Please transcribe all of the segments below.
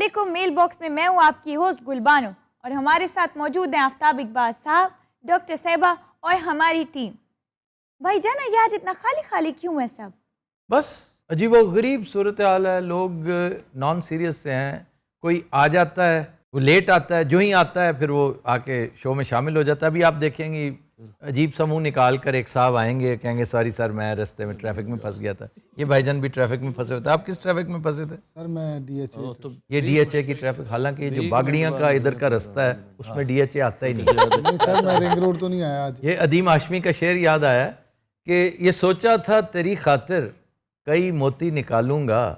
علیکم mail box میں میں ہوں آپ کی ہوسٹ گلبانو اور ہمارے ساتھ موجود ہیں آفتاب اقبال صاحب, ڈاکٹر صاحبہ اور ہماری ٹیم. بھائی جانا یہ آج اتنا خالی خالی کیوں ہے سب؟ بس عجیب و غریب صورتحال ہے. لوگ نان سیریس سے ہیں. کوئی آ جاتا ہے, وہ لیٹ آتا ہے, جو ہی آتا ہے پھر وہ آ کے شو میں شامل ہو جاتا ہے. ابھی آپ دیکھیں گے عجیب سا منہ نکال کر ایک صاحب آئیں گے, کہیں گے سوری سر میں رستے میں ٹریفک میں پھنس گیا تھا. یہ بھائی جان بھی ٹریفک میں پھنسے ہوتے ہیں. آپ کس ٹریفک میں پھنسے تھے؟ سر میں ڈی ایچ اے. یہ ڈی ایچ اے کی ٹریفک, حالانکہ جو باگڑیاں کا ادھر کا رستہ ہے اس میں ڈی ایچ اے آتا ہی نہیں. نہیں سر میں رنگ روڈ تو نہیں آیا آج. یہ ادیم ہاشمی کا شعر یاد آیا کہ یہ سوچا تھا تیری خاطر کئی موتی نکالوں گا,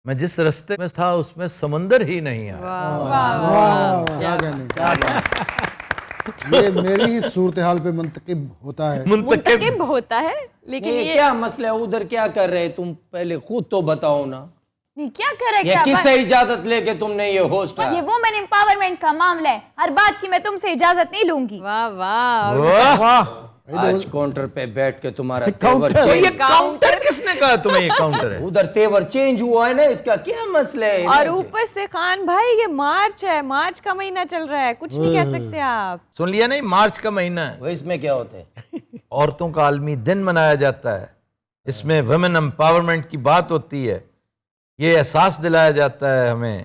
میں جس رستے میں تھا اس میں سمندر ہی نہیں آیا. کیا کہنے, یہ میری ہی صورتحال پہ منتقب ہوتا ہے. منتقب ہوتا ہے, لیکن یہ کیا مسئلہ ہے؟ ادھر کیا کر رہے تم پہلے خود تو بتاؤ نا. نہیں کیا کرے یہ کیا کس سے اجازت لے کے تم نے یہ ہوسٹ یہ وومن امپاورمنٹ کا معاملہ ہے, ہر بات کی میں تم سے اجازت نہیں لوں گی. واہ واہ, واہ, آج کاؤنٹر پہ بیٹھ کے تمہارا تیور کاؤنٹر, چینج, یہ کاؤنٹر کس نے کہا تمہیں یہ کاؤنٹر ہے؟ ادھر تیور چینج ہوا ہے نا, اس کا کیا مسئلہ ہے؟ اور اوپر سے خان بھائی یہ مارچ ہے, مارچ کا مہینہ چل رہا ہے, کچھ نہیں کہہ سکتے آپ. سن لیا نہیں, مارچ کا مہینہ ہے, وہ اس میں کیا ہوتا ہے؟ عورتوں کا عالمی دن منایا جاتا ہے, اس میں ویمن امپاورمنٹ کی بات ہوتی ہے. یہ احساس دلایا جاتا ہے ہمیں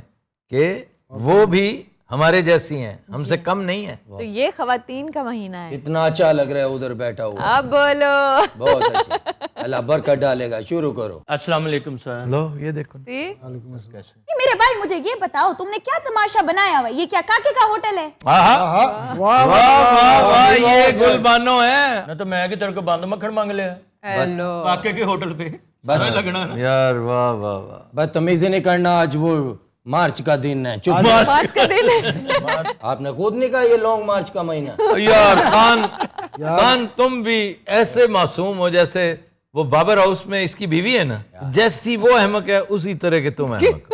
کہ وہ بھی ہمارے جیسی ہیں, ہم سے کم نہیں ہیں. تو یہ خواتین کا مہینہ ہے. اتنا اچھا لگ رہا ہے ادھر بیٹھا ہوا. اب بولو. بہت اچھا, اللہ برکت ڈالے گا. شروع کرو. السلام علیکم سر. لو یہ دیکھو, میرے بھائی مجھے یہ بتاؤ تم نے کیا تماشا بنایا ہوا ہے؟ یہ کیا کاکے کا ہوٹل ہے؟ واہ واہ واہ, یہ گل بانو ہے. نہ تو میں کہ تیرے کو بند مکھن مانگ لیا ہیلو. کاکے کے ہوٹل پہ لگنا نا. یار واہ واہ واہ, بدتمیزی نہیں کرنا, آج وہ مارچ کا دن ہے. چپ, مارچ کا دن ہے. آپ نے خود نہیں کہا یہ لانگ مارچ کا مہینہ. یار خان تم بھی ایسے معصوم ہو جیسے وہ بابر ہاؤس میں اس کی بیوی ہے نا, جیسی وہ احمق ہے اسی طرح کے تم احمق.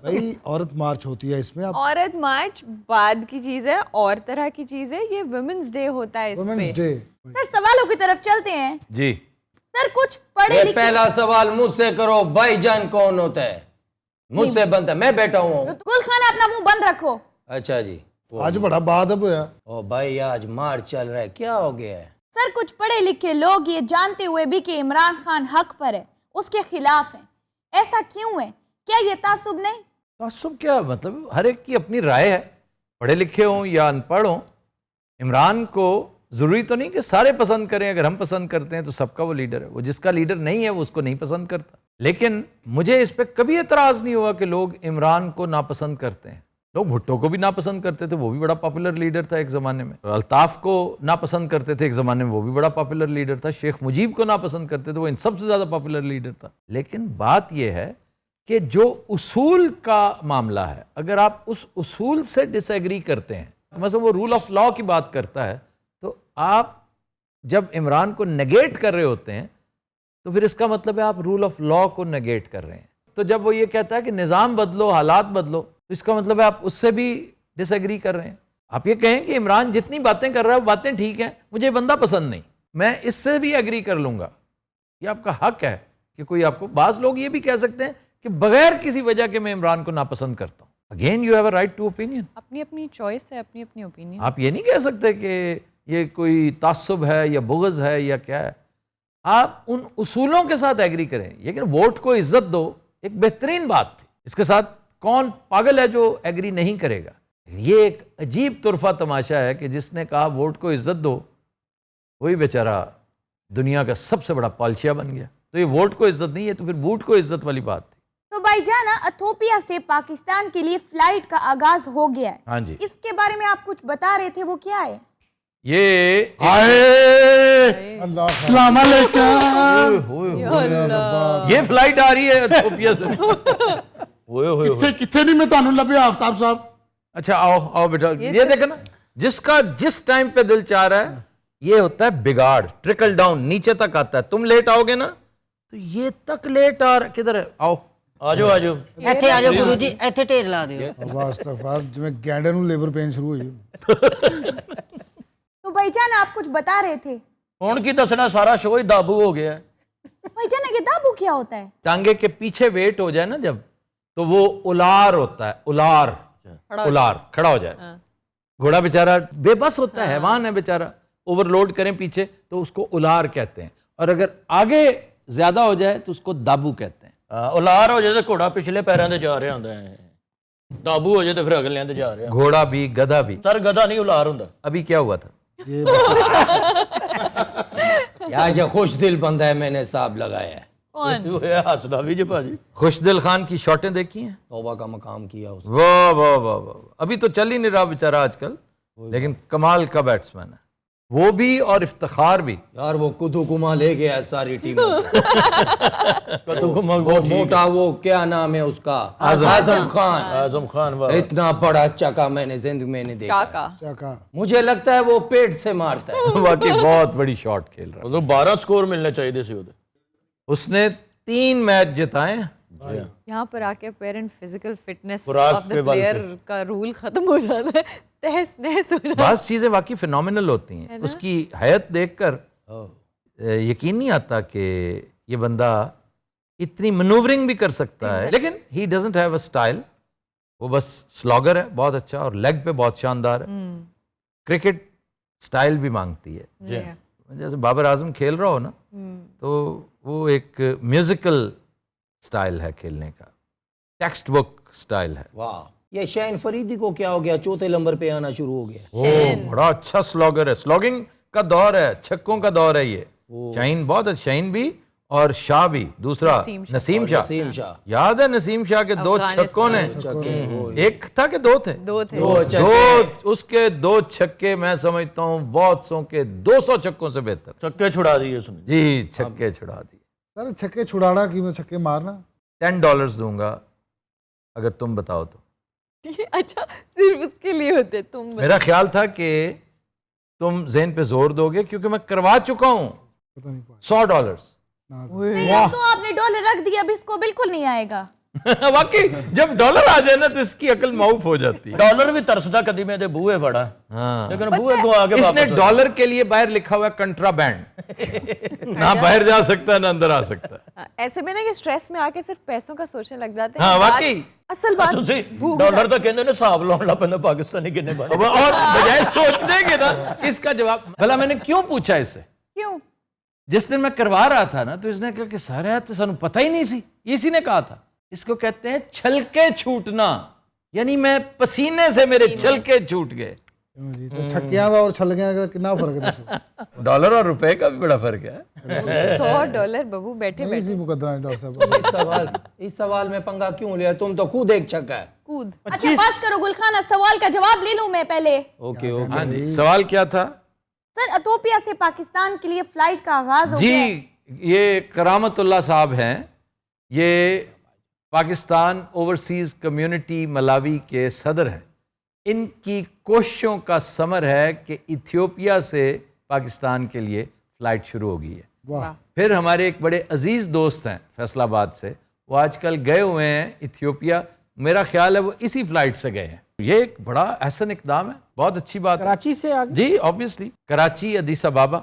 بھائی عورت مارچ ہوتی ہے اس میں. عورت مارچ بعد کی چیز ہے, اور طرح کی چیز ہے. یہ ویمنز ڈے ہوتا ہے اس وومنس پہ. ڈے. سر سوالوں کی طرف چلتے ہیں. جی سر کچھ پڑھے یہ لکھے, پہلا سوال مجھ سے کرو, بھائی جان کون ہوتا ہے؟ مجھ سے بنتا ہے, میں بیٹھا ہوں. گل خانہ اپنا منہ بند رکھو. اچھا جی. آج بڑا بات اب ہوا. او بھائی آج مارچ چل رہا ہے, کیا ہو گیا ہے؟ سر کچھ پڑھے لکھے لوگ یہ جانتے ہوئے بھی کہ عمران خان حق پر ہے, اس کے خلاف ہیں. ایسا کیوں ہے؟ کیا یہ تعصب نہیں؟ تعصب کیا مطلب, ہر ایک کی اپنی رائے ہے, پڑھے لکھے ہوں یا ان پڑھ ہوں. عمران کو ضروری تو نہیں کہ سارے پسند کریں, اگر ہم پسند کرتے ہیں تو سب کا وہ لیڈر ہے, وہ جس کا لیڈر نہیں ہے وہ اس کو نہیں پسند کرتا. لیکن مجھے اس پہ کبھی اعتراض نہیں ہوا کہ لوگ عمران کو ناپسند کرتے ہیں. لوگ بھٹو کو بھی ناپسند کرتے تھے, وہ بھی بڑا پاپولر لیڈر تھا ایک زمانے میں. الطاف کو ناپسند کرتے تھے ایک زمانے میں, وہ بھی بڑا پاپولر لیڈر تھا. شیخ مجیب کو ناپسند کرتے تھے, وہ ان سب سے زیادہ پاپولر لیڈر تھا. لیکن بات یہ ہے کہ جو اصول کا معاملہ ہے, اگر آپ اس اصول سے ڈس ایگری کرتے ہیں, مثلا وہ رول آف لاء کی بات کرتا ہے, تو آپ جب عمران کو نیگیٹ کر رہے ہوتے ہیں تو پھر اس کا مطلب ہے آپ رول آف لاء کو نیگیٹ کر رہے ہیں. تو جب وہ یہ کہتا ہے کہ نظام بدلو, حالات بدلو, تو اس کا مطلب ہے آپ اس سے بھی ڈس ایگری کر رہے ہیں. آپ یہ کہیں کہ عمران جتنی باتیں کر رہا ہے وہ باتیں ٹھیک ہیں, مجھے بندہ پسند نہیں, میں اس سے بھی ایگری کر لوں گا, یہ آپ کا حق ہے کہ کوئی آپ کو. بعض لوگ یہ بھی کہہ سکتے ہیں کہ بغیر کسی وجہ کے میں عمران کو ناپسند کرتا ہوں. Again you have a right to opinion. اپنی اپنی چوائس ہے, اپنی اپنی اوپینین. آپ یہ نہیں کہہ سکتے کہ یہ کوئی تعصب ہے یا بغض ہے یا کیا ہے. آپ ان اصولوں کے ساتھ ایگری کریں, لیکن ووٹ کو عزت دو ایک بہترین بات تھی. اس کے ساتھ کون پاگل ہے جو ایگری نہیں کرے گا. یہ ایک عجیب طرفہ تماشا ہے کہ جس نے کہا ووٹ کو عزت دو, وہی بیچارہ دنیا کا سب سے بڑا پالشیا بن گیا. تو یہ ووٹ کو عزت نہیں ہے تو پھر بوٹ کو عزت والی بات تھی. تو بھائی جانا ایتھوپیا سے پاکستان کے لیے فلائٹ کا آغاز ہو گیا ہے. ہاں جی, اس کے بارے میں آپ کچھ بتا رہے تھے, وہ کیا ہے؟ یہ السلام علیکم. یہ فلائٹ آ رہی ہے ایتھوپیا سے. کتنے نہیں میں تانوں لبے آفتاب صاحب. اچھا آؤ آؤ بیٹا, یہ دیکھیں نا, جس کا جس ٹائم پہ دل چاہ رہا ہے, یہ ہوتا ہے بگاڑ, ٹرکل ڈاؤن, نیچے تک آتا ہے. تم لیٹ آؤ گے نا تو یہ تک لیٹ آ رہا. کدھر ہے, آؤ آجو آجو, ਇੱਥੇ ਆ ਜਾਓ ਗੁਰੂ ਜੀ, ਇੱਥੇ ਢੇਰ ਲਾ ਦਿਓ. ਵਾਸਤਫਾਰ ਜਿਵੇਂ ਗੈਂਡੇ ਨੂੰ ਲੇਬਰ ਪੇਨ ਸ਼ੁਰੂ ਹੋਈ. تو بھائی جان آپ کچھ بتا رہے تھے. ہون کی دسنا, سارا شو ہی دابو ہو گیا ہے. بھائی جان یہ دابو کیا ہوتا ہے؟ ٹانگے کے پیچھے ویٹ ہو جائے نا جب, تو وہ الار ہوتا ہے, الار کھڑا ہو جائے. گھوڑا بیچارہ بے بس ہوتا ہے, حیوان ہے بیچارہ, اوور لوڈ کریں پیچھے تو اس کو الار کہتے ہیں, اور اگر آگے زیادہ ہو جائے تو اس کو دابو کہتے ہیں. اولار ہو جائے تو گھوڑا پچھلے پیروں تے جا رہا ہوندا ہے, دابو ہو جائے تو پھر اگلیاں تے جا رہا. گھوڑا بھی گدھا بھی. سر گدھا نہیں الار ہوندا. ابھی کیا ہوا تھا؟ یار یہ خوش دل بندہ ہے, میں نے حساب لگایا ہے. ہسدا بھی جی بھاجی. خوش دل خان کی شاٹیں دیکھی ہیں؟ توبہ کا مقام کیا اس نے. واہ واہ واہ واہ. ابھی تو چل ہی نہیں رہا بیچارہ آج کل, لیکن کمال کا بیٹسمین ہے وہ بھی, اور افتخار بھی. یار وہ کدو کما لے گیا ہے ساری ٹیم. کدو وہ موٹا, وہ کیا نام ہے اس کا, اعظم خان. اعظم خان اتنا بڑا چکا میں نے زندگی میں نہیں دیکھا. چاکا مجھے لگتا ہے وہ پیٹ سے مارتا ہے. واقعی بہت بڑی شاٹ کھیل رہا ہے. تو 12 سکور ملنے چاہیے سی. اس نے 3 میچ جتائے ہیں. یہاں پر آ کے پیرنٹ فزیکل فٹنس خوراک آف پہ دا بل پلیئر پہ. کا رول ختم ہو جاتا ہے, تہس نہس ہو جاتا ہے. بعض چیزیں واقعی فینومینل ہوتی ہیں. اس کی حیت دیکھ کر یقین نہیں آتا کہ یہ بندہ اتنی منورنگ بھی کر سکتا ہے, لیکن he doesn't have a style. وہ بس سلاگر ہے بہت اچھا, اور لیگ پہ بہت شاندار ہے. کرکٹ سٹائل بھی مانگتی ہے. جیسے بابر اعظم کھیل رہا ہو نا, تو وہ ایک میوزیکل سٹائل ہے کھیلنے کا, ٹیکسٹ بک سٹائل ہے. واہ, یہ شاہین فریدی کو کیا ہو گیا, چوتھے نمبر پہ آنا شروع ہو گیا. وہ بڑا اچھا سلاگر ہے, سلاگنگ کا دور ہے, چھکوں کا دور ہے یہ. شاہین بہت اچھا, شاہین بھی اور شاہ بھی. دوسرا نسیم شاہ, یاد ہے نسیم شاہ کے 2 چھکوں نے, ایک تھا کہ 2 تھے, 2 اس کے 2 چھکے میں سمجھتا ہوں بہت سو کے 200 چھکوں سے بہتر. چکے چھڑا دیے اس نے. جی چھکے چھڑا دیے. سر چھکے چھڑانا کی میں چھکے مارنا $10 دوں گا اگر تم بتاؤ تو. اچھا صرف اس کے لیے ہوتے تم. میرا خیال تھا کہ تم ذہن پہ زور دو گے کیونکہ میں کروا چکا ہوں. پتہ نہیں پا $100. نہیں اب تو آپ نے ڈالر رکھ دیا, اب اس کو بالکل نہیں آئے گا. واقعی جب ڈالر آ جائے نا تو اس کی عقل معاف ہو جاتی ہے. ڈالر بھی ترسدا کدی میں دے بوئے فڑا, لیکن بوئے کو آگے اس نے واپس ڈالر کے لیے باہر لکھا ہوا ہے کنٹرا بینڈ, نہ باہر جا سکتا ہے نہ اندر آ سکتا ہے. ایسے میں نا کہ سٹریس میں آ کے صرف پیسوں کا سوچنے لگ جاتے ہیں. ہاں واقعی. اصل بات تسی ڈالر تو کہندے نے حساب لاؤن لا پندا پاکستانی کنے بنے. اور بجائے سوچنے کے نا اس کا جواب, بھلا میں نے کیوں پوچھا اس سے؟ کیوں؟ جس دن میں کروا رہا تھا نا تو اس نے کہا کہ سارے تو سانو پتہ ہی نہیں سی. اسی نے کہا تھا, اس کو کہتے ہیں چھلکے چھوٹنا, یعنی میں پسینے سے میرے چھلکے چھوٹ گئے. جی تو چھکیاں دا اور چھلکیاں کا کتنا فرق ہے دسو. ڈالر اور روپے کا بھی بڑا فرق ہے. $100 ببو بیٹھے بیٹھے اسی مقدرہ ہے ڈاکٹر صاحب. اس سوال میں پنگا کیوں لیا, تم تو خود ایک چھکا ہے. کود. اچھا بس کرو گلخانہ, سوال کا جواب لے لوں میں پہلے. اوکے ہاں جی, سوال کیا تھا؟ سر ایتھوپیا سے پاکستان کے لیے فلائٹ کا آغاز ہو گیا. جی یہ کرامت اللہ صاحب ہیں, یہ پاکستان اوورسیز کمیونٹی ملاوی کے صدر ہیں. ان کی کوششوں کا ثمر ہے کہ ایتھوپیا سے پاکستان کے لیے فلائٹ شروع ہو گئی ہے. واہ, پھر ہمارے ایک بڑے عزیز دوست ہیں فیصل آباد سے, وہ آج کل گئے ہوئے ہیں ایتھوپیا. میرا خیال ہے وہ اسی فلائٹ سے گئے ہیں. یہ ایک بڑا احسن اقدام ہے, بہت اچھی بات ہے. کراچی سے آگے جی obviously Karachi, Addis Ababa.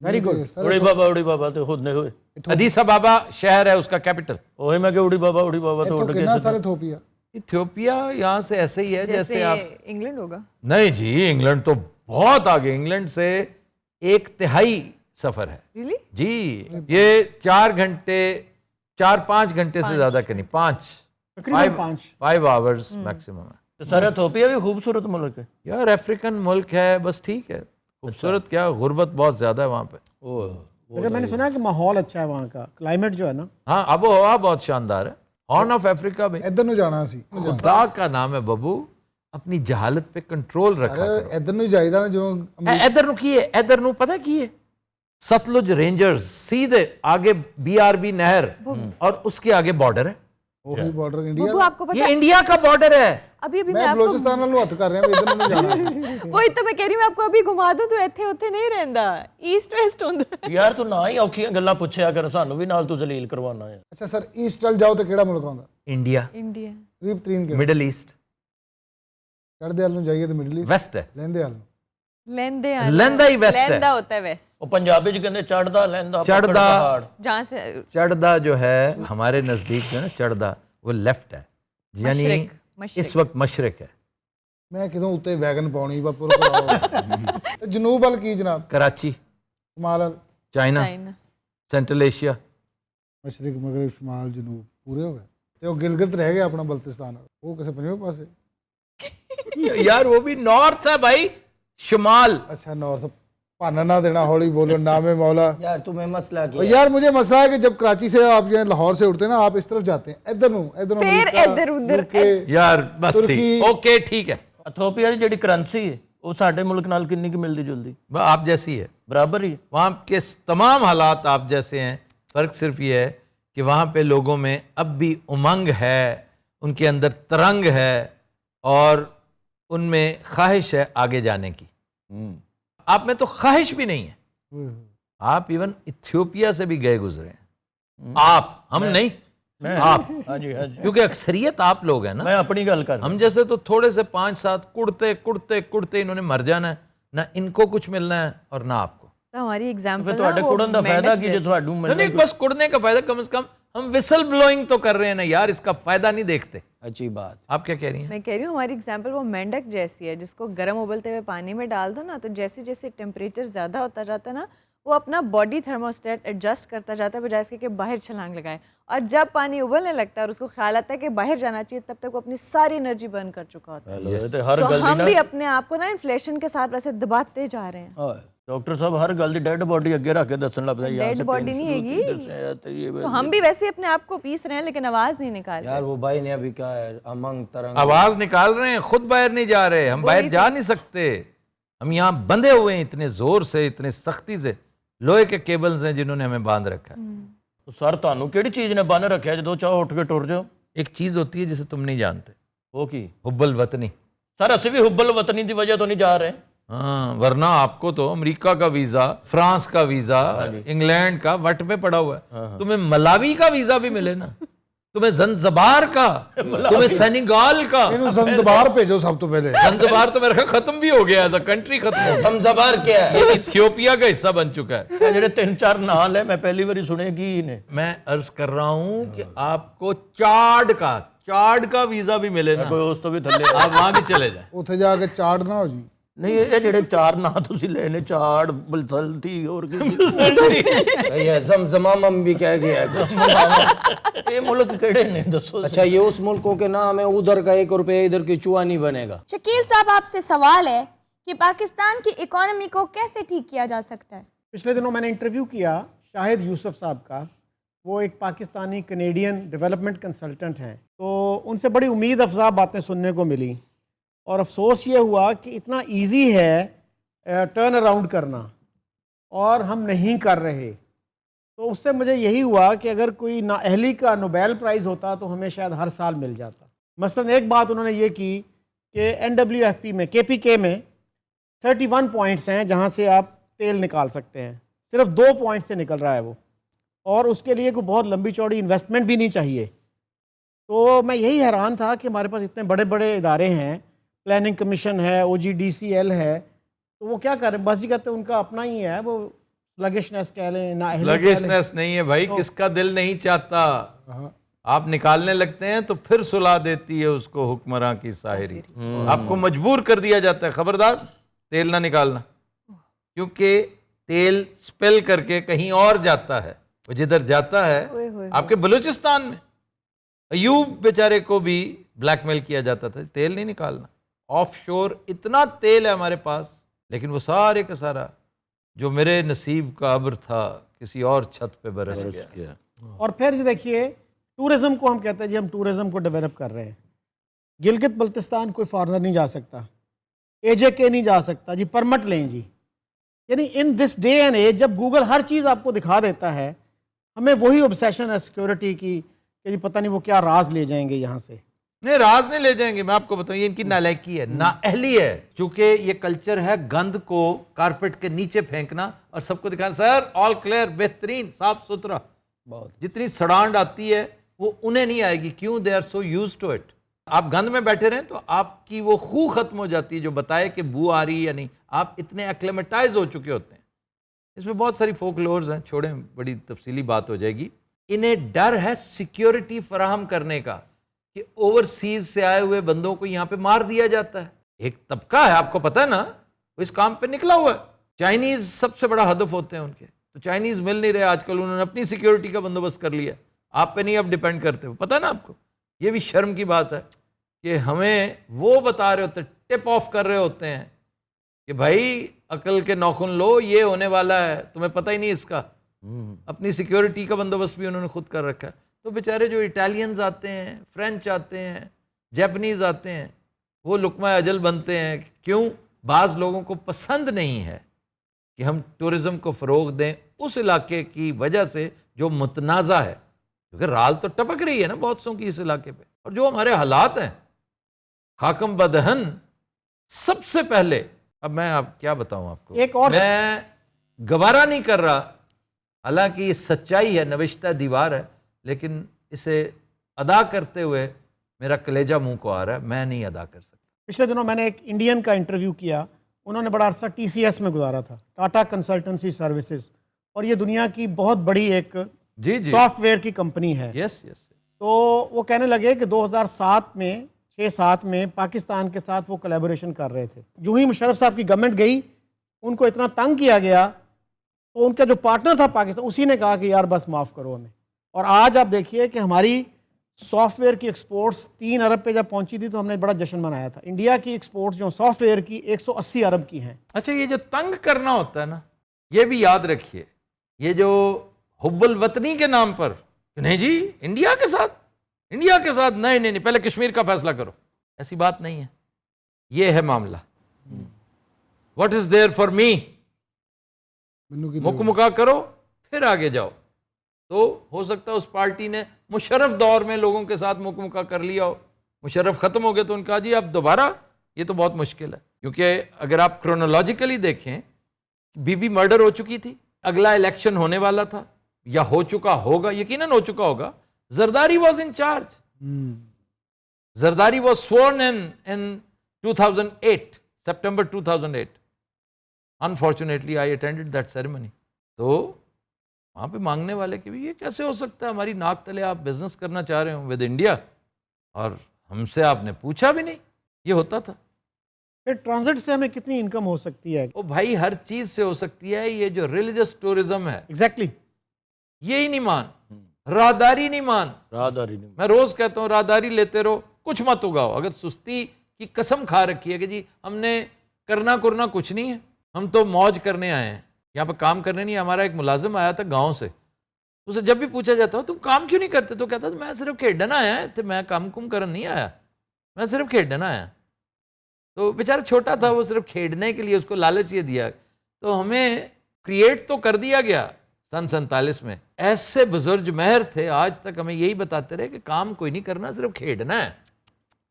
Very good. اڑی بابا تو خود نہیں ہوئے. ادیس ابابا شہر ہے اس کا کیپٹل. وہی میں کہ اڑی بابا تو تو اڑ کتنا کے سارے ایتھوپیا ایتھوپیا یہاں سے ایسے ہی ہے جیسے آپ. انگلینڈ ہوگا. نہیں جی, انگلینڈ تو بہت آگے, انگلینڈ سے 1/3 سفر ہے. ریلی؟ جی یہ 4-5 گھنٹے سے زیادہ کہ نہیں, 5 آورز میکسیمم ہے. سر ایتھوپیا بھی خوبصورت ملک ہے یار, افریقن ملک ہے بس, ٹھیک ہے. خوبصورت کیا, غربت بہت زیادہ ہے وہاں پہ. لیکن میں نے سنا کہ ماحول اچھا ہے وہاں کا, کلائمیٹ جو ہے نا. ہاں آب و ہوا بہت شاندار ہے. ہارن آف افریقہ میں ادھر نو جانا سی. خدا کا نام ہے ببو, اپنی جہالت پہ کنٹرول رکھا کرو. ادھر نو جائیدا نا جو ادھر نو کی ہے, ادھر نو پتہ کی ہے, ستلج رینجرز سیدھے آگے BRB نہر اور اس کے آگے بارڈر ہے. وہی بارڈر انڈیا. ببو آپ کو پتا یہ انڈیا کا بارڈر ہے. ابھی میں میں آپ کو بلوچستان نال ہاتھ کر رہا ہوں, ادھر نو جانا سی. وہی تو میں کہہ رہی ہوں, آپ کو ابھی گھما دوں تو ایتھے اوتھے نہیں رہندا, ایسٹ ویسٹ ہوندا. یار تو نہ ہی اوکھیاں گلاں پوچھیا کر, سانو بھی نال تو ذلیل کروانا ہے. اچھا سر ایسٹ چل جاؤ تو کیڑا ملک آندا؟ India, India. قریب ترین کیڑا؟ مڈل ایسٹ, چڑھدے حال نو جائیے تو مڈل ایسٹ, ویسٹ ہے. لیندے حال لیندے لیندا ہی ویسٹ ہے. لیندا ہوتا ہے ویسٹ, وہ پنجابی چ کہندے چڑھدا لیندا پکڑ چڑھدا. پہاڑ. جہاں سے چڑھدا جو ہے ہمارے نزدیک جو ہے نا, چڑھدا وہ لیفٹ ہے. یعنی مشرق اس وقت مشرق ہے. میں کدوں اتنے ویگن پاؤنی با پور کراؤ. جنوب وال کی جناب؟ کراچی, شمال وال؟ China, China. Central Asia. مشرق مغرب شمال جنوب پورے ہو گئے. تے وہ گلگت رہ گیا اپنا بلتستان, وہ کسے پنجویں پاسے. یار وہ بھی نارتھ ہے بھائی, شمال. اچھا نارتھ. پانا نہ دینا, ہولی بولو, نام مولا. یار تمہیں مسئلہ اور کیا ہے؟ یار مجھے مسئلہ ہے کہ جب کراچی سے آپ جو لاہور سے اٹھتے ہیں نا, آپ اس طرف جاتے ہیں, ادھر ادھر پھر ادھر ادھر. یار بس ٹھیک, اوکے ٹھیک ہے. ایتھوپیا ਦੀ ਜਿਹੜੀ ਕਰੰਸੀ ਹੈ ਉਹ ਸਾਡੇ ਮੁਲਕ ਨਾਲ ਕਿੰਨੀ ਕੁ ਮਿਲਦੀ ਜੁਲਦੀ? آپ جیسی ہے, ਬਰਾਬਰ ਹੀ ਹੈ. وہاں کے تمام حالات آپ جیسے ہیں. فرق صرف یہ ہے کہ وہاں پہ لوگوں میں اب بھی امنگ ہے, ان کے اندر ترنگ ہے, اور ان میں خواہش ہے آگے جانے کی. آپ میں تو خواہش بھی نہیں ہے. آپ ایون ایتھوپیا سے بھی گئے گزرے ہیں. آپ, ہم نہیں, آپ, ہاں جی ہاں جی, کیونکہ اکثریت آپ لوگ ہیں نا. ਮੈਂ ਆਪਣੀ ਗੱਲ ਕਰ ہم جیسے تو تھوڑے سے 5-7 کڑتے انہوں نے مر جانا ہے, نہ ان کو کچھ ملنا ہے اور نہ آپ کو. ہماری ਫਿਰ ایگزامپل ਤੁਹਾਡੇ ਕੁੜਨ ਦਾ ਫਾਇਦਾ ਕੀ ਜੇ ਤੁਹਾਨੂੰ نہیں, ਮਿਲਣਾ? نہیں, بس کڑنے کا فائدہ کم از کم ہم وسل بلوئنگ تو کر رہے ہیں نا یار, اس کا فائدہ نہیں دیکھتے. اچھی بات. آپ کیا کہہ رہی ہیں؟ میں کہہ رہی ہوں ہماری ایگزامپل وہ مینڈک جیسی ہے جس کو گرم ابلتے ہوئے پانی میں ڈال دو نا, تو جیسے جیسے ٹیمپریچر زیادہ ہوتا جاتا ہے نا, وہ اپنا باڈی تھرموسٹیٹ ایڈجسٹ کرتا جاتا ہے بجائے اس کے کہ باہر چھلانگ لگائے. اور جب پانی ابلنے لگتا ہے اور اس کو خیال آتا ہے کہ باہر جانا چاہیے, تب تک وہ اپنی ساری انرجی برن کر چکا ہوتا ہے. ہر تو گل ہم دی بھی نا اپنے آپ کو نا انفلیشن کے ساتھ ویسے دباتے جا رہے ہیں. ਡਾਕਟਰ ਸਾਹਿਬ ਹਰ ਗੱਲ ਦੀ ਡੈਡ ਬਾਡੀ ਅੱਗੇ ਰੱਖ ਕੇ ਦੱਸਣ ਲੱਗ ਪਿਆ. Dead body نہیں ہے یہ. تو ہم بھی ویسے اپنے آپ کو پیس رہے ہیں لیکن آواز نہیں نکال رہے. یار وہ بھائی نے ابھی کہا ہے امنگ ترنگ. آواز نکال رہے ہیں, خود باہر نہیں جا رہے. ہم باہر جا نہیں سکتے, ہم یہاں بندھے ہوئے ہیں اتنے زور سے, اتنے سختی سے. لوہے کے کیبلز ہیں جنہوں نے ہمیں باندھ رکھا ہے. ਸਰ ਤੁਹਾਨੂੰ ਕਿਹੜੀ ਚੀਜ਼ ਨੇ ਬੰਨ ਰੱਖਿਆ ਜਦੋਂ ਚਾਹੋ ਉੱਠ ਕੇ ਟੁਰ ਜਾਓ? ایک چیز ہوتی ہے جسے تم نہیں جانتے, ਉਹ ਕੀ? حب الوطنی. ਸਰ ਅਸੀਂ ਵੀ ਹੁੱਬਲ ਵਤਨੀ ਦੀ ਵਜ੍ਹਾ ਤੋਂ ਨਹੀਂ ਜਾ ਰਹੇ. ہاں, ورنہ آپ کو تو امریکہ کا ویزا, فرانس کا ویزا, انگلینڈ کا وٹ پہ پڑا ہوا ہے. تمہیں ملاوی کا ویزا بھی ملے نا, تمہیں زنزبار کا, تمہیں سینیگال کا. انہوں زنزبار بھیجو سب تو پہلے. زنزبار تو میرا خیال ختم بھی ہو گیا, ایز اے کنٹری ختم ہو گیا. زمزبار کیا ہے؟ یہ ایتھیوپیا کا حصہ بن چکا ہے. ਇਹ ਜਿਹੜੇ 3-4 ਨਾਂ ہے ਮੈਂ ਪਹਿਲੀ ਵਾਰੀ ਸੁਣੇ ਕੀ ਨੇ. میں عرض کر رہا ہوں کہ آپ کو چاڈ کا ویزا بھی ملے نا, ਕੋਈ ਉਸ ਤੋਂ ਵੀ ਥੱਲੇ. آپ وہاں بھی چلے جائیں. اتنے جا کے چاٹ نہ ہو جی. ਨਹੀਂ ਇਹ ਜਿਹੜੇ 4 ਨਾਂ ਤੁਸੀਂ ਲਏ ਨੇ, ਝਾੜ ਬਲਥਲਤੀ ਹੋਰ ਕੀ یہ زمزمام بھی کہہ گیا ہے. ਇਹ ਮੁਲਕ ਕਿਹੜੇ ਨੇ ਦੱਸੋ? اچھا یہ اس ملکوں کے نام ہے, ادھر کا 1 روپے ادھر کی چوہا نہیں بنے گا. شکیل صاحب آپ سے سوال ہے کہ پاکستان کی اکانومی کو کیسے ٹھیک کیا جا سکتا ہے؟ پچھلے دنوں میں نے انٹرویو کیا شاہد یوسف صاحب کا. وہ ایک پاکستانی کینیڈین ڈیولپمنٹ کنسلٹنٹ ہیں, تو ان سے بڑی امید افزا باتیں سننے کو ملی. اور افسوس یہ ہوا کہ اتنا ایزی ہے ٹرن اراؤنڈ کرنا اور ہم نہیں کر رہے. تو اس سے مجھے یہی ہوا کہ اگر کوئی نااہلی کا نوبیل پرائز ہوتا تو ہمیں شاید ہر سال مل جاتا. مثلا ایک بات انہوں نے یہ کی کہ NWFP میں KPK میں 31 پوائنٹس ہیں جہاں سے آپ تیل نکال سکتے ہیں, صرف 2 پوائنٹ سے نکل رہا ہے وہ, اور اس کے لیے کوئی بہت لمبی چوڑی انویسٹمنٹ بھی نہیں چاہیے. تو میں یہی حیران تھا کہ ہمارے پاس اتنے بڑے بڑے ادارے ہیں, پلاننگ کمیشن ہے, OGDCL ہے, تو وہ کیا کر رہے ہیں؟ بس جی کہتے ہیں ان کا اپنا ہی ہے, وہ لگشنس کہہ لیں, نااہلی کہہ لیں. لگشنس نہیں ہے بھائی, کس کا دل نہیں چاہتا. آپ نکالنے لگتے ہیں تو پھر سلا دیتی ہے اس کو حکمراں کی ساحری. آپ کو مجبور کر دیا جاتا ہے خبردار تیل نہ نکالنا, کیونکہ تیل سپیل کر کے کہیں اور جاتا ہے. وہ جدھر جاتا ہے, آپ کے بلوچستان میں ایوب بیچارے کو بھی بلیک میل کیا جاتا تھا, تیل نہیں نکالنا. آف شور اتنا تیل ہے ہمارے پاس, لیکن وہ سارے کا سارا جو میرے نصیب کا ابر تھا کسی اور چھت پہ برس گیا. اور پھر یہ دیکھیے ٹورزم کو ہم کہتے ہیں جی ہم ٹورزم کو ڈیولپ کر رہے ہیں. گلگت بلتستان کوئی فارنر نہیں جا سکتا, AJK نہیں جا سکتا جی, پرمٹ لیں جی. یعنی ان دس ڈے اینڈ ایج جب گوگل ہر چیز آپ کو دکھا دیتا ہے, ہمیں وہی اوبسیشن ہے سیکیورٹی کی کہ جی پتہ نہیں وہ کیا راز لے جائیں گے یہاں سے. نہیں, راز نہیں لے جائیں گے. میں آپ کو بتاؤں, یہ ان کی نالائکی ہے, نااہلی ہے. چونکہ یہ کلچر ہے گند کو کارپیٹ کے نیچے پھینکنا اور سب کو دکھانا, سر آل کلیئر, بہترین, صاف ستھرا. بہت جتنی سڑانڈ آتی ہے وہ انہیں نہیں آئے گی. کیوں؟ They are so used to it. آپ گند میں بیٹھے رہیں تو آپ کی وہ خو ختم ہو جاتی ہے جو بتائے کہ بو آ رہی یا نہیں. آپ اتنے ایکلیمیٹائز ہو چکے ہوتے ہیں. اس میں بہت ساری فوک لورز ہیں, چھوڑیں, بڑی تفصیلی بات ہو جائے گی. انہیں ڈر ہے سیکیورٹی فراہم کرنے کا. کہ اوورسیز سے آئے ہوئے بندوں کو یہاں پہ مار دیا جاتا ہے. ایک طبقہ ہے, آپ کو پتہ ہے نا, وہ اس کام پہ نکلا ہوا ہے. چائنیز سب سے بڑا ہدف ہوتے ہیں ان کے, تو چائنیز مل نہیں رہے آج کل, انہوں نے اپنی سیکیورٹی کا بندوبست کر لیا, آپ پہ نہیں اب ڈیپینڈ کرتے ہو. پتہ نا آپ کو, یہ بھی شرم کی بات ہے کہ ہمیں وہ بتا رہے ہوتے, ٹپ آف کر رہے ہوتے ہیں کہ بھائی عقل کے ناخن لو, یہ ہونے والا ہے, تمہیں پتہ ہی نہیں اس کا. اپنی سیکیورٹی کا بندوبست بھی انہوں نے خود کر رکھا ہے. تو بیچارے جو اٹالینز آتے ہیں, فرینچ آتے ہیں, جیپنیز آتے ہیں, وہ لقمہ اجل بنتے ہیں. کیوں؟ بعض لوگوں کو پسند نہیں ہے کہ ہم ٹورزم کو فروغ دیں اس علاقے کی وجہ سے جو متنازع ہے, کیونکہ رال تو ٹپک رہی ہے نا بہت سوں کی اس علاقے پہ. اور جو ہمارے حالات ہیں خاکم بدہن, سب سے پہلے, اب میں آپ کیا بتاؤں آپ کو, ایک اور میں گوارا نہیں کر رہا, حالانکہ یہ سچائی ہے, نوشتہ دیوار ہے, لیکن اسے ادا کرتے ہوئے میرا کلیجہ منہ کو آ رہا ہے, میں نہیں ادا کر سکتا. پچھلے دنوں میں نے ایک انڈین کا انٹرویو کیا, انہوں نے بڑا عرصہ ٹی سی ایس میں گزارا تھا, ٹاٹا کنسلٹنسی سروسز, اور یہ دنیا کی بہت بڑی ایک جی جی, سافٹ ویئر کی کمپنی ہے. یس یس. تو وہ کہنے لگے کہ 2007 میں 6-7 میں پاکستان کے ساتھ وہ کولیبوریشن کر رہے تھے. جو ہی مشرف صاحب کی گورنمنٹ گئی, ان کو اتنا تنگ کیا گیا, تو ان کا جو پارٹنر تھا پاکستان, اسی نے کہا کہ یار بس معاف کرو ہمیں. اور آج آپ دیکھیے کہ ہماری سافٹ ویئر کی ایکسپورٹس 3 ارب پہ جب پہنچی تھی تو ہم نے بڑا جشن منایا تھا. انڈیا کی ایکسپورٹس جو سافٹ ویئر کی 180 ارب کی ہیں. اچھا, یہ جو تنگ کرنا ہوتا ہے نا, یہ بھی یاد رکھیے, یہ جو حب الوطنی کے نام پر, نہیں جی انڈیا کے ساتھ نہیں نہیں نہیں, پہلے کشمیر کا فیصلہ کرو, ایسی بات نہیں ہے. یہ ہے معاملہ, what is there for me, مکمکا کرو پھر آگے جاؤ. تو ہو سکتا ہے اس پارٹی نے مشرف دور میں لوگوں کے ساتھ مکمکا کر لیا ہو, مشرف ختم ہو گئے تو ان کہا جی اب دوبارہ, یہ تو بہت مشکل ہے. کیونکہ اگر آپ کرونالوجیکلی دیکھیں, بی بی مرڈر ہو چکی تھی, اگلا الیکشن ہونے والا تھا یا ہو چکا ہوگا, یقیناً ہو چکا ہوگا. Zardari was in charge, Zardari was Swarn in 2008, September 2008. Unfortunately, I attended that ceremony. تو وہاں پہ مانگنے والے کہ یہ کیسے ہو سکتا ہے, ہماری ناک تلے آپ بزنس کرنا چاہ رہے ہوں ود انڈیا, اور ہم سے آپ نے پوچھا بھی نہیں. یہ ہوتا تھا. پھر ٹرانزٹ سے ہمیں کتنی انکم ہو سکتی ہے؟ او بھائی, ہر چیز سے ہو سکتی ہے. یہ جو ریلیجس ٹورزم ہے, ایگزیکٹلی یہی نہیں مان, راہداری نہیں مان. راہداری نہیں. میں روز کہتا ہوں راہداری لیتے رہو, کچھ مت اگاؤ. اگر سستی کی قسم کھا رکھی ہے کہ جی ہم نے کرنا کچھ نہیں ہے, ہم تو موج کرنے آئے ہیں, یہاں پہ کام کرنے نہیں. ہمارا ایک ملازم آیا تھا گاؤں سے, اسے جب بھی پوچھا جاتا ہو تم کام کیوں نہیں کرتے, تو کہتا تھا میں صرف کھیڈنا آیا ہے, میں کام کرن نہیں آیا, میں صرف کھیڈنا آیا. تو بیچارہ چھوٹا تھا, وہ صرف کھیڈنے کے لیے اس کو لالچ یہ دیا. تو ہمیں کریٹ تو کر دیا گیا سن 47 میں. ایسے بزرگ مہر تھے, آج تک ہمیں یہی بتاتے رہے کہ کام کوئی نہیں کرنا, صرف کھیڈنا ہے.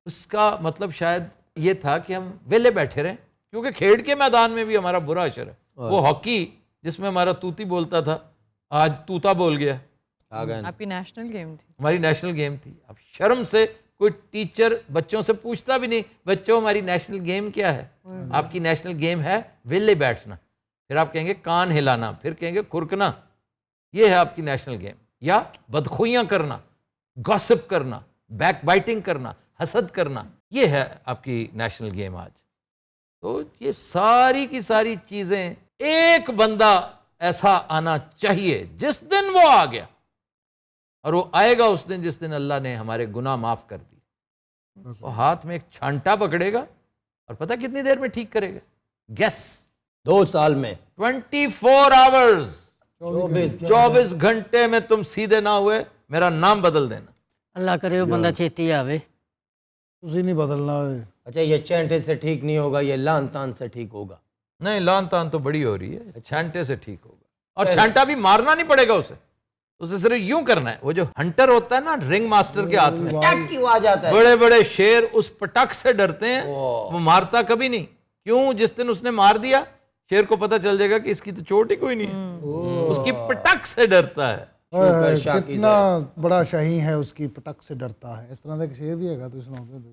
اس کا مطلب شاید یہ تھا کہ ہم ویلے بیٹھے رہیں, کیونکہ کھیڈ کے میدان میں بھی ہمارا برا اثر ہے. وہ ہاکی جس میں ہمارا توتی بولتا تھا, آج طوطا بول گیا. آپ کی نیشنل گیم تھی, ہماری نیشنل گیم تھی. اب شرم سے کوئی ٹیچر بچوں سے پوچھتا بھی نہیں, بچوں ہماری نیشنل گیم کیا ہے؟ آپ کی نیشنل گیم ہے ویلے بیٹھنا. پھر آپ کہیں گے کان ہلانا, پھر کہیں گے کھرکنا. یہ ہے آپ کی نیشنل گیم. یا بدخوئیاں کرنا, گاسپ کرنا, بیک بائٹنگ کرنا, حسد کرنا, یہ ہے آپ کی نیشنل گیم آج. تو یہ ساری کی ساری چیزیں, ایک بندہ ایسا آنا چاہیے جس دن وہ آ گیا, اور وہ آئے گا اس دن جس دن اللہ نے ہمارے گناہ معاف کر دیے. وہ ہاتھ میں ایک چھانٹا پکڑے گا, اور پتہ کتنی دیر میں ٹھیک کرے گا؟ گیس, 2 سال میں 24 آورز, 24 گھنٹے میں تم سیدھے نہ ہوئے, میرا نام بدل دینا. اللہ کرے وہ بندہ چھیتی آوے. تسی نہیں بدلنا ہے. اچھا, یہ چینٹے سے ٹھیک نہیں ہوگا, یہ لان تان سے ٹھیک ہوگا. نہیں, لان تان تو بڑی ہو رہی ہے, چھانٹے سے ٹھیک ہوگا. اور چھانٹا بھی مارنا نہیں پڑے گا اسے صرف یوں کرنا ہے. وہ جو ہنٹر ہوتا ہے نا رنگ ماسٹر کے ہاتھ میں, ٹک کیوں آ جاتا ہے؟ بڑے بڑے شیر اس پٹک سے ڈرتے ہیں, وہ مارتا کبھی نہیں. کیوں؟ جس دن اس نے مار دیا, شیر کو پتہ چل جائے گا کہ اس کی تو چوٹ ہی کوئی نہیں, اس کی پٹک سے ڈرتا ہے. کتنا بڑا شاہین ہے, اس کی پٹک سے ڈرتا ہے. اس طرح کا ایک شعر بھی ہے گا, تو اس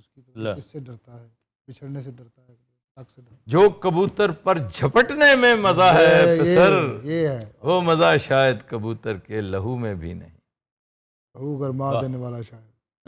کی کس سے ڈرتا ہے؟ بچھڑنے سے ڈرتا ہے, پٹک سے ڈرتا ہے. جو کبوتر پر جھپٹنے میں مزہ ہے پسر, یہ ہے وہ مزہ شاید کبوتر کے لہو میں بھی نہیں. لہو گرما دینے والا شاید.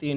3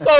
100